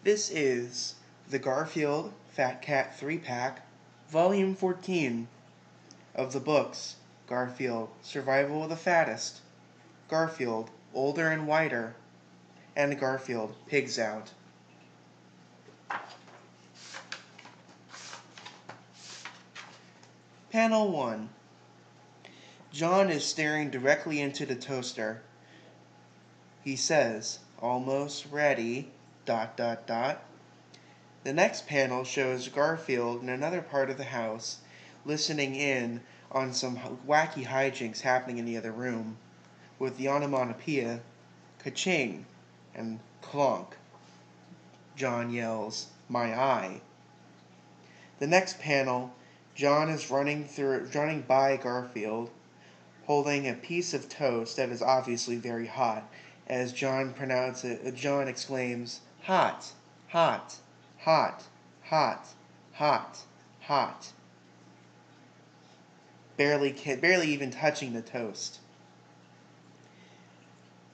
This is the Garfield Fat Cat 3-pack, Volume 14 of the books Garfield, Survival of the Fattest, Garfield, Older and Whiter, and Garfield, Pigs Out. Panel 1. John is staring directly into the toaster. He says, "Almost ready, ... The next panel shows Garfield in another part of the house, listening in on some wacky hijinks happening in the other room, with the onomatopoeia, ka-ching, and clonk. John yells, "My eye." The next panel, John is running by Garfield, holding a piece of toast that is obviously very hot. As John exclaims, "Hot, hot, hot, hot, hot, hot," barely even touching the toast.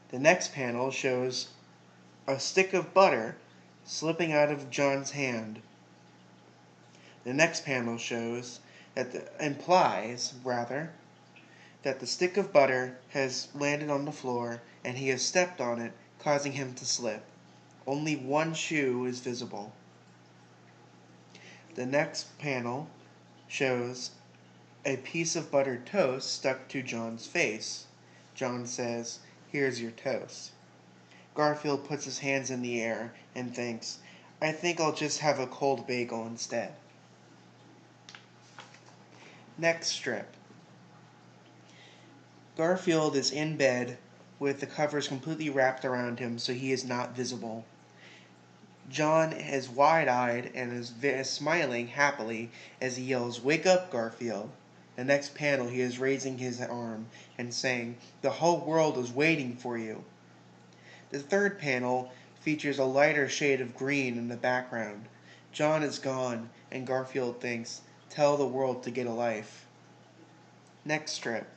The next panel shows a stick of butter slipping out of John's hand. The next panel implies that the stick of butter has landed on the floor and he has stepped on it, causing him to slip. Only one shoe is visible. The next panel shows a piece of buttered toast stuck to John's face. John says, "Here's your toast." Garfield puts his hands in the air and thinks, "I think I'll just have a cold bagel instead." Next strip. Garfield is in bed with the covers completely wrapped around him so he is not visible. John is wide-eyed and is smiling happily as he yells, "Wake up, Garfield." The next panel, he is raising his arm and saying, "The whole world is waiting for you." The third panel features a lighter shade of green in the background. John is gone, and Garfield thinks, "Tell the world to get a life." Next strip.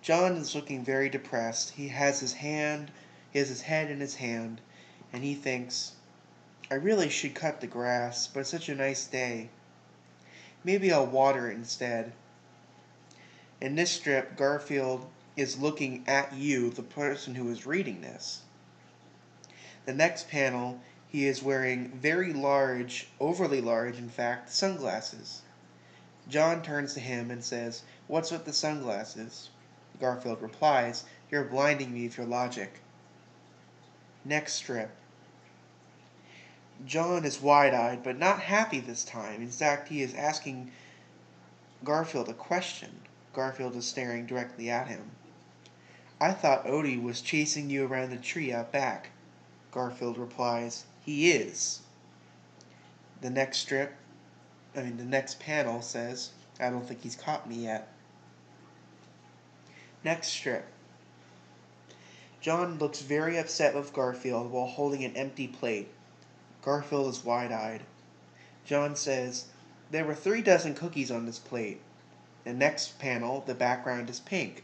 John is looking very depressed. He has his head in his hand, and he thinks, "I really should cut the grass, but it's such a nice day. Maybe I'll water it instead." In this strip, Garfield is looking at you, the person who is reading this. The next panel, he is wearing very large, overly large, in fact, sunglasses. John turns to him and says, "What's with the sunglasses?" Garfield replies, "You're blinding me with your logic." Next strip. John is wide-eyed, but not happy this time. In fact, he is asking Garfield a question. Garfield is staring directly at him. "I thought Odie was chasing you around the tree out back." Garfield replies, "He is." The next panel says, "I don't think he's caught me yet." Next strip. John looks very upset with Garfield while holding an empty plate. Garfield is wide-eyed. John says, "There were 3 dozen cookies on this plate." The next panel, the background is pink,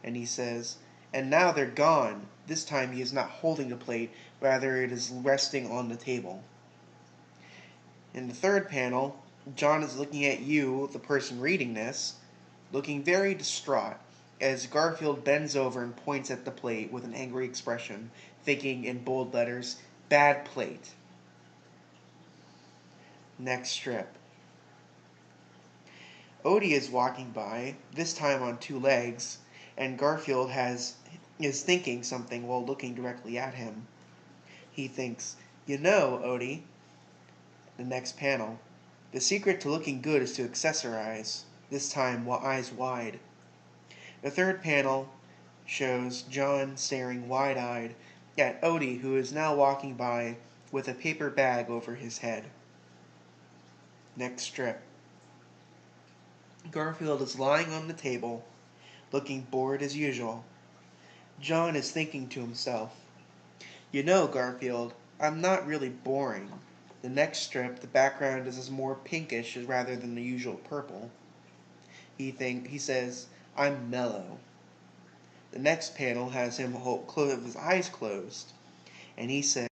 and he says, "And now they're gone." This time he is not holding the plate, rather it is resting on the table. In the third panel, John is looking at you, the person reading this, looking very distraught, as Garfield bends over and points at the plate with an angry expression, thinking in bold letters, "Bad plate." Next strip. Odie is walking by, this time on 2 legs, and Garfield is thinking something while looking directly at him. He thinks, "You know, Odie." The next panel. The secret to looking good is to accessorize, this time while eyes wide. The third panel shows John staring wide-eyed at Odie, who is now walking by with a paper bag over his head. Next strip. Garfield is lying on the table, looking bored as usual. John is thinking to himself, "You know, Garfield, I'm not really boring." The next strip, the background is more pinkish rather than the usual purple. He says, "I'm mellow." The next panel has him with his eyes closed, and he says,